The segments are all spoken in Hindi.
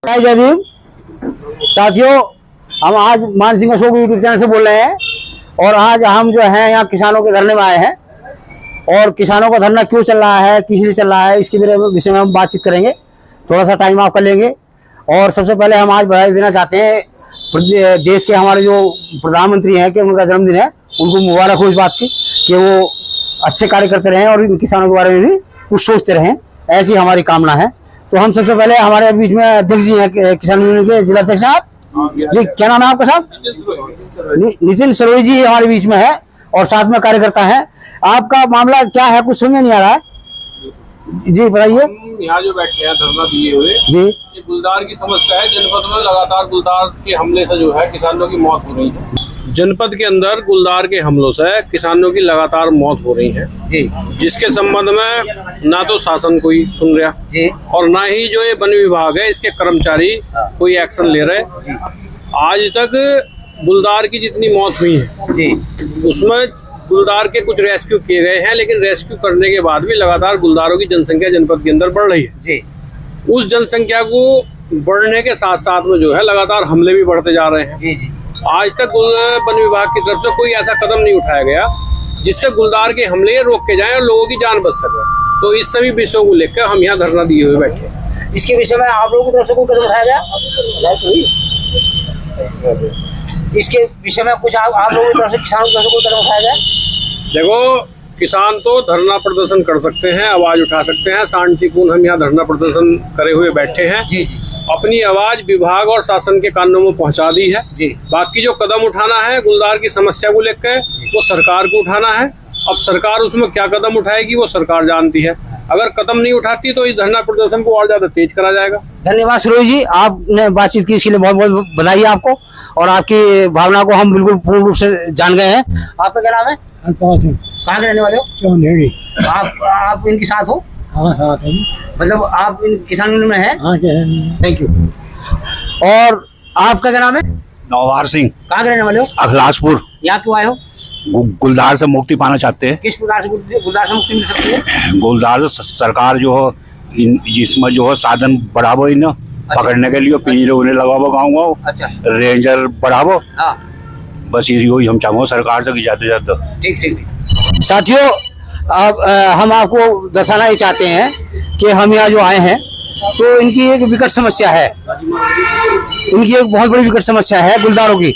जय भीम साथियों, हम आज मान सिंह अशोक यूट्यूब चैनल से बोल रहे हैं और आज हम जो है यहाँ किसानों के धरने में आए हैं और किसानों का धरना क्यों चल रहा है, किस लिए चल रहा है, इसके विषय में हम बातचीत करेंगे। थोड़ा सा टाइम आप कर लेंगे। और सबसे पहले हम आज बधाई देना चाहते हैं देश के हमारे जो प्रधानमंत्री हैं कि उनका जन्मदिन है, उनको मुबारक हो इस बात की कि वो अच्छे कार्य करते रहें और किसानों के बारे में भी कुछ सोचते रहें, ऐसी हमारी कामना है। तो हम सबसे पहले हमारे बीच में अध्यक्ष जी हैं किसान यूनियन के जिला अध्यक्ष साहब जी, क्या नाम है आपका साहब? नितिन सरोई जी हमारे बीच में है और साथ में कार्यकर्ता है। आपका मामला क्या है, कुछ समझ में नहीं आ रहा है जी, बताइए। यहाँ जो बैठे हैं धरना दिए हुए जी, ये गुलदार की समस्या है। जनपद में लगातार गुलदार के हमले से जो है किसानों की मौत हो रही है। जनपद के अंदर गुलदार के हमलों से किसानों की लगातार मौत हो रही है जी, जिसके संबंध में ना तो शासन कोई सुन रहा जी, और ना ही जो ये वन विभाग है इसके कर्मचारी कोई एक्शन ले रहे। आज तक गुलदार की जितनी मौत हुई है जी, उसमें गुलदार के कुछ रेस्क्यू किए गए हैं, लेकिन रेस्क्यू करने के बाद भी लगातार गुलदारों की जनसंख्या जनपद के अंदर बढ़ रही है जी। उस जनसंख्या को बढ़ने के साथ साथ में जो है लगातार हमले भी बढ़ते जा रहे हैं। जी जी। आज तक वन विभाग की तरफ से कोई ऐसा कदम नहीं उठाया गया जिससे गुलदार के हमले रोक के जाएं और लोगों की जान बच सके। तो इस सभी विषयों को लेकर हम यहाँ धरना दिए हुए बैठे हैं। इसके विषय में आप लोगों की तरफ से कोई कदम उठाया गया? इसके विषय में कुछ आप लोगों की तरफ से, किसानों की तरफ से कोई कदम उठाया गया? देखो, किसान तो धरना प्रदर्शन कर सकते हैं, आवाज उठा सकते हैं, शांतिपूर्ण हम यहाँ धरना प्रदर्शन करे हुए बैठे हैं। जी जी। अपनी आवाज विभाग और शासन के कानों में पहुंचा दी है जी। बाकी जो कदम उठाना है गुलदार की समस्या को लेकर वो सरकार को उठाना है। अब सरकार उसमें क्या कदम उठाएगी वो सरकार जानती है। अगर कदम नहीं उठाती तो इस धरना प्रदर्शन को और ज्यादा तेज करा जाएगा। धन्यवाद सरोज जी, आपने बातचीत की, इसके लिए बहुत बहुत बधाई आपको और आपकी भावना को हम बिल्कुल पूर्ण रूप से जान गए हैं। आपका क्या नाम है? कहाँ के रहने वाले हो? आप इनके साथ हो? हाँ, साथ है। मतलब आप इन किसान यूनियन में हैं? हाँ, थैंक यू। और आपका क्या नाम है? नौवार सिंह, कहाँ के रहने वाले हो? अखलासपुर। यहाँ क्यों आए हो? गुलदार से मुक्ति पाना चाहते हैं। किस प्रकार से गुलदार से मुक्ति मिल सकती है? गुलदार से सरकार जो हो जिसमें जो है साधन बढ़ावो, इन पकड़ने के लिए पिंजरे उन्हें लगावो, गाँव अच्छा, रेंजर बढ़ावो। हाँ, बस यही हम चाहो सरकार से ज्यादा से ज्यादा। ठीक ठीक। साथियों, अब हम आपको दर्शाना ही चाहते हैं कि हम यहाँ जो आए हैं तो इनकी एक विकट समस्या है, इनकी एक बहुत बड़ी विकट समस्या है गुलदारों की,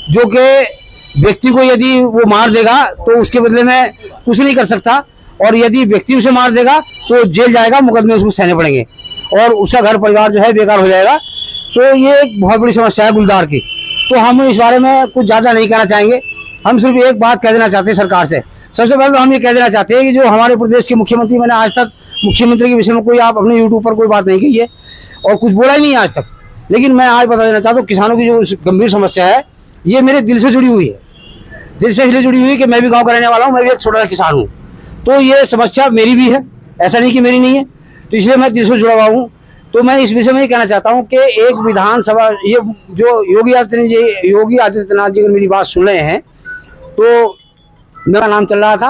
जो कि व्यक्ति को यदि वो मार देगा तो उसके बदले में कुछ नहीं कर सकता और यदि व्यक्ति उसे मार देगा तो जेल जाएगा, मुकदमे उसको सहने पड़ेंगे और उसका घर परिवार जो है बेकार हो जाएगा। तो ये एक बहुत बड़ी समस्या है गुलदार की। तो हम इस बारे में कुछ ज़्यादा नहीं कहना चाहेंगे, हम सिर्फ एक बात कह देना चाहते हैं सरकार से। सबसे पहले तो हम ये कह देना चाहते हैं कि जो हमारे प्रदेश के मुख्यमंत्री, मैंने आज तक मुख्यमंत्री के विषय में कोई आप अपने यूट्यूब पर कोई बात नहीं कही है और कुछ बोला ही नहीं आज तक, लेकिन मैं आज बता देना चाहता हूँ किसानों की जो गंभीर समस्या है ये मेरे दिल से जुड़ी हुई है, दिल से इसलिए जुड़ी हुई है कि मैं भी गाँव का रहने वाला हूँ, मैं भी एक छोटा सा किसान हूँ। तो ये समस्या मेरी भी है, ऐसा नहीं कि मेरी नहीं है, तो इसलिए मैं दिल से जुड़ा हुआ हूँ। तो मैं इस विषय में ये कहना चाहता हूँ कि एक विधानसभा, ये जो योगी आदित्यनाथ जी अगर मेरी बात सुन रहे हैं तो मेरा नाम चल रहा था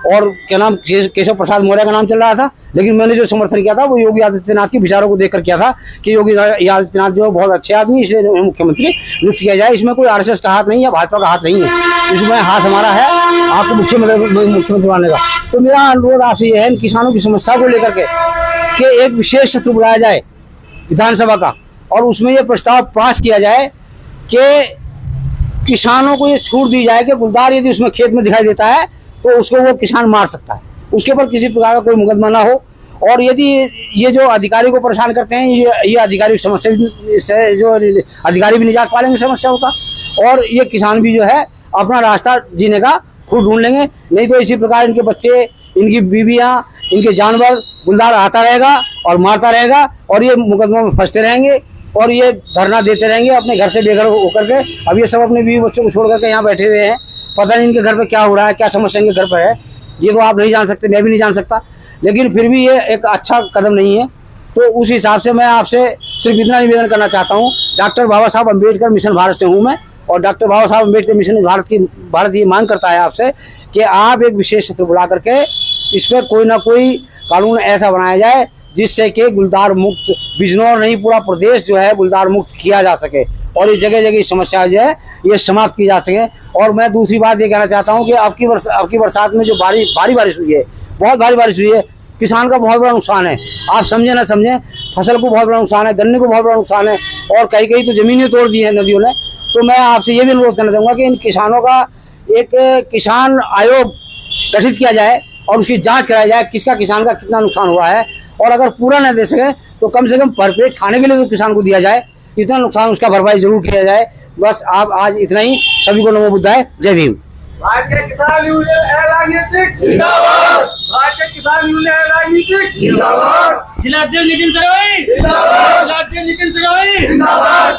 और क्या नाम, केशव प्रसाद मौर्य का नाम चल रहा था, लेकिन मैंने जो समर्थन किया था वो योगी आदित्यनाथ के विचारों को देखकर किया था कि योगी आदित्यनाथ जो बहुत अच्छे आदमी, इसलिए मुख्यमंत्री नियुक्त किया जाए। इसमें कोई आरएसएस का हाथ नहीं है, भाजपा का हाथ नहीं है, इसमें हाथ हमारा है आपको मुख्यमंत्री बनाने का। तो मेरा अनुरोध आपसे ये है किसानों की समस्या को लेकर के एक विशेष सत्र बुलाया जाए विधानसभा का और उसमें यह प्रस्ताव पास किया जाए कि किसानों को ये छूट दी जाए कि गुलदार यदि उसमें खेत में दिखाई देता है तो उसको वो किसान मार सकता है, उसके ऊपर किसी प्रकार का कोई मुकदमा ना हो। और यदि ये जो अधिकारी को परेशान करते हैं ये अधिकारी समस्या से जो अधिकारी भी निजात पालेंगे समस्या होता और ये किसान भी जो है अपना रास्ता जीने का खुद ढूंढ लेंगे। नहीं तो इसी प्रकार इनके बच्चे, इनकी बीवियां, इनके जानवर गुलदार आता रहेगा और मारता रहेगा और ये मुकदमों में फंसते रहेंगे और ये धरना देते रहेंगे अपने घर से बेघर होकर के। अब ये सब अपने बीवी बच्चों को छोड़ करके यहाँ बैठे हुए हैं, पता नहीं इनके घर पे क्या हो रहा है, क्या समस्या इनके घर पर है, ये तो आप नहीं जान सकते, मैं भी नहीं जान सकता, लेकिन फिर भी ये एक अच्छा कदम नहीं है। तो उस हिसाब से मैं आपसे सिर्फ इतना निवेदन करना चाहता हूँ, डॉक्टर बाबा साहब अम्बेडकर मिशन भारत से हूँ मैं और डॉक्टर बाबा साहब अम्बेडकर मिशन भारत ये मांग करता है आपसे कि आप एक विशेष सत्र बुला करके इस पर कोई ना कोई कानून ऐसा बनाया जाए जिससे कि गुलदार मुक्त बिजनौर नहीं पूरा प्रदेश जो है गुलदार मुक्त किया जा सके और ये जगह जगह समस्या जो है ये समाप्त की जा सके। और मैं दूसरी बात ये कहना चाहता हूँ कि आपकी बरसात में जो भारी बारिश हुई है, बहुत भारी बारिश हुई है, किसान का बहुत बड़ा नुकसान है। आप समझे ना समझे, फसल को बहुत बड़ा नुकसान है, गन्ने को बहुत बड़ा नुकसान है और कहीं कहीं तो जमीनें तोड़ दी है नदियों ने। तो मैं आपसे ये भी अनुरोध करना चाहूँगा कि इन किसानों का एक किसान आयोग गठित किया जाए और उसकी जांच कराई जाए किसका किसान का कितना नुकसान हुआ है, और अगर पूरा न दे सके तो कम से कम भरपेट खाने के लिए तो किसान को दिया जाए, इतना नुकसान उसका भरपाई जरूर किया जाए। बस आप आज इतना ही, सभी को नमो बुद्धाय, जय भीम। भारतीय किसान यूनियन राजनीतिक जिंदाबाद, भारतीय किसान यूनियन राजनीतिक जिंदाबाद, जिलाध्यक्ष नितिन सरोई जिंदाबाद, जिलाध्यक्ष नितिन सरोई जिंदाबाद।